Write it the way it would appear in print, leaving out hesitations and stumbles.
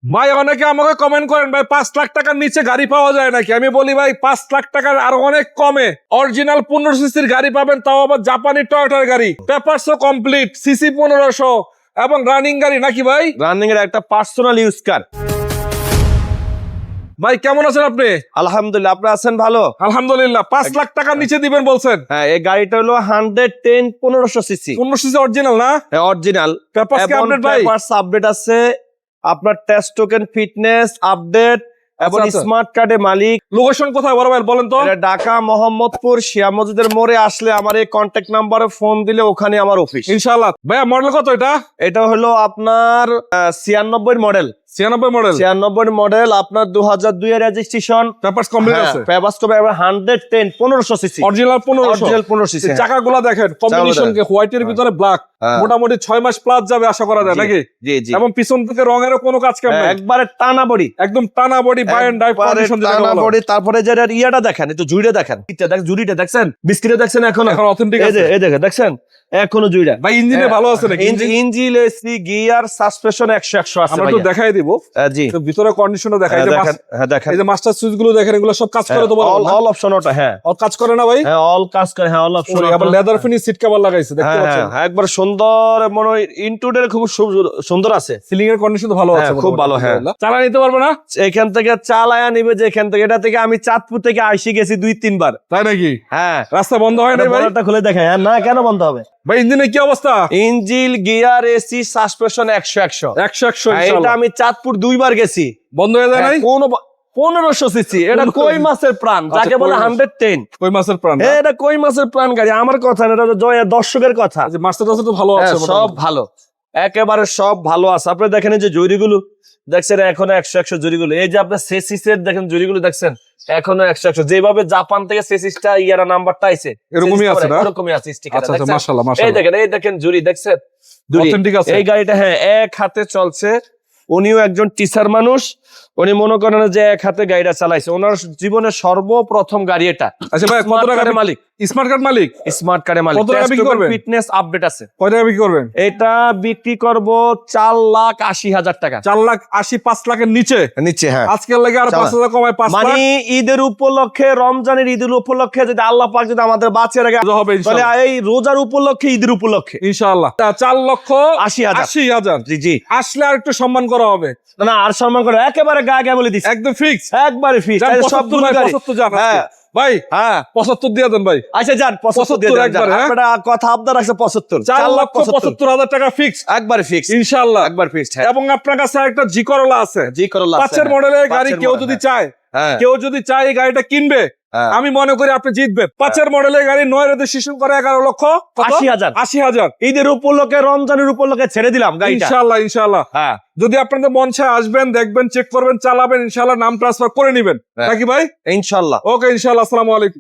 ভাই অনেকে আমাকে কমেন্ট করেন ভাই 5 লাখ টাকার নিচে গাড়ি পাওয়া যায় নাকি? আমি বলি ভাই 5 লাখ টাকার আরো অনেক কমে অরিজিনাল 15 সিসির গাড়ি পাবেন, তাও আবার জাপানি টয়োটার গাড়ি, পেপারসও কমপ্লিট, সিসি 1500 এবং রানিং গাড়ি নাকি ভাই? রানিং এর একটা পার্সোনাল ইউজ কার। ভাই কেমন আছেন আপনি? আলহামদুলিল্লাহ, আপনি আছেন ভালো? আলহামদুলিল্লাহ। 5 লাখ টাকার নিচে দিবেন বলছেন? হ্যাঁ, এই গাড়িটা হলো 110 1500 সিসি, 15 সিসি অরিজিনাল না? হ্যাঁ অরিজিনাল। পেপারস কি আপডেট ভাই? পেপারস আপডেট আছে, আপনার টেস্ট টোকেন ফিটনেস আপডেট এবং আচ্ছা। স্মার্ট কার্ডে মালিক। লোকেশন কোথায় বড় ভাই বলেন তো? এটা ঢাকা মোহাম্মদপুর শিয়া মসজিদের মোড়ে আসলে আমার এই কন্ট্যাক্ট নাম্বারে ফোন দিলে ওখানে আমার অফিস। ইনশাআল্লাহ। ভাইয়া মডেল কত এটা? এটা হলো আপনার 96 মডেল। 96 মডেল। 96 মডেল, আপনার 2002 এর রেজিস্ট্রেশন, পেপারস কমপ্লিট আছে। পেপারস কবে 110 1500 সিসি, অরিজিনাল 1500। Original 1500 CC. চাকাগুলো দেখেন কম্বিনেশন কে হোয়াইটের ভিতরে ব্ল্যাক, মোটামুটি 6 মাস প্লাস যাবে আশা করা যায় নাকি? জি জি। এবং পিছন থেকে রঙেরও কোনো কাজ কাম নাই, একবারে টানা বডি, একদম টানা বডি, বাই এন্ড ডাই কন্ডিশন যেটা টানা বলা। বডি। তারপরে যেটা ইয়াটা দেখেন, একটু জুড়ে দেখেন, এটা দেখ, জুড়িটা দেখছেন, বিস্কিটে দেখছেন, এখন এখন অথেন্টিক এই যে আছে এই দেখেন, দেখছেন এখনো জুড়া। ভাই। ইঞ্জিনে ভালো আছে নাকি? ইঞ্জিন এসি গিয়ার সাসপেনশন 100 আছে আমরা ভাই। একটু দেখাই দিব জি, তো ভিতরে কন্ডিশনটা দেখাই। যে দেখেন, হ্যাঁ দেখেন, এই যে মাস্টার সুইচ গুলো দেখেন, এগুলো সব কাজ করে তো বলো না? অল অপশন ওটা, হ্যাঁ ও কাজ করে না ভাই? হ্যাঁ অল কাজ করে, হ্যাঁ অল অপশন। আবার লেদার ফিনিশ সিট কভার লাগাইছে, দেখতে পাচ্ছেন? হ্যাঁ একবার সুন্দর, মনে হয় ইনটুডের খুব সুন্দর আছে। সিলিং এর কন্ডিশন তো ভালো আছে, হ্যাঁ, খুব ভালো, হ্যাঁ। চালা নিতে পারবে না? এখান থেকে চালায়া নিবে, যে এখান থেকে, এটা থেকে আমি চাঁদপুর থেকে আইসি গেছি 2-3 বার। তাই নাকি? হ্যাঁ, রাস্তা বন্ধ হয় না ভাই? বড়টা খুলে দেখেন। হ্যাঁ, না কেন বন্ধ হবে? ভাই ইঞ্জিনের কি অবস্থা? ইঞ্জিন গিয়ার এসি সাসপেনশন 100 100 এটা ইনশাআল্লাহ। আমি চাঁদপুর 2 বার গেছি। বন্ধ হয়ে যায় নাই? 1500 সিসি। এটা কই মাছের প্রাণ, আচ্ছা, যাকে বলে কই মাছ। 110। ওই মাসের প্রাণ না? হ্যাঁ, এটা কই মাছের প্রাণ গাড়ি, আমার কথা না, এটা তো দর্শকের কথা। যে মাস্টার টাস্টার তো ভালো আছে হ্যাঁ, সব ভালো, একেবারে সব ভালো আছে। আপনি দেখেন এই যে জুড়িগুলো দেখছেন, এখনো 100 জুড়িগুলো। এই যে আপনার সেসিসের দেখেন জুড়িগুলো দেখছেন, এখনো 100। যেভাবে জাপান থেকে সেসিসটা ইয়ারা নাম্বারটা আইছে, এরকমই আছে না? এরকমই আছে স্টিকার। আচ্ছা আচ্ছা, মাশাআল্লাহ এই মাশাআল্লাহ। দেখেন, এই দেখেন জুড়ি দেখছেন, জুড়ি। অথেন্টিক আছে। এই গাড়িটা হ্যাঁ এক হাতে চলছে। উনিও একজন টিচার মানুষ, উনি মনে করেন যে এক হাতে গাড়িটা চালাইছে। ওনার জীবনের সর্বপ্রথম গাড়ি এটা। আচ্ছা ভাই, কত টাকা মালিক? স্মার্ট কার্ড মালিক? স্মার্ট কার্ডের মালিক। কত টাকা বিক্রি করবেন? ফিটনেস আপডেট আছে। কয় টাকা বিক্রি করবেন? এটা বিক্রি করব 4,80,000 টাকা। 4,80,000 5 লাখের নিচে নিচে, হ্যাঁ। আজকের লাগে আর 5,000 কমায় 5 লাখ মানে ঈদের উপলক্ষে, রমজানের ঈদের উপলক্ষে যদি আল্লাহ পাক যদি আমাদের বাঁচিয়ে রাখে, হবে তাহলে ইনশাআল্লাহ। এই রোজার উপলক্ষে, ঈদের উপলক্ষে ইনশাআল্লাহ 4,80,000 80,000। জি জি। আসলে আর একটু সম্মান করা হবে। না না, আর সম্মান করে একেবারে গায়ে গায়ে বলে দিচ্ছি, একদম ফিক্স। একবারে ফিক্স। সব 75 জান হ্যাঁ ভাই, হ্যাঁ। 75 দিয়ে দেন ভাই। আচ্ছা যান, 75 দিয়ে 75 দেন, একবারে, যান। হ্যাঁ? আপনারা কথা আবদার আছে 75, 4,75,000 টাকা ফিক্স একবারে ফিক্স, ইনশাআল্লাহ। একবার ফিক্স। হ্যাঁ, এবং আপনার কাছে একটা জি করলা আছে, জি করলা আছে, 5 এর হ্যাঁ। মডেলের গাড়ি 5 এর কেউ মডেল, যদি হ্যাঁ। চায়, হ্যাঁ, কেউ যদি চায় এই গাড়িটা কিনবে, হ্যাঁ। আমি মনে করি আপনি জিতবেন। 5 এর মডেলের গাড়ি 9 রেজিস্ট্রেশন করে 11 লক্ষ 80,000। 80,000 ঈদের উপলক্ষে, রমজানের উপলক্ষে ছেড়ে দিলাম গাড়িটা। ইনশাআল্লাহ ইনশাআল্লাহ। হ্যাঁ, যদি আপনাদের মন চায় আসবেন, দেখবেন, চেক করবেন, চালাবেন, ইনশাআল্লাহ নাম ট্রান্সফার করে নিবেন হ্যাঁ। নাকি ভাই? ইনশাআল্লাহ। ওকে ইনশাআল্লাহ। আসসালামু আলাইকুম।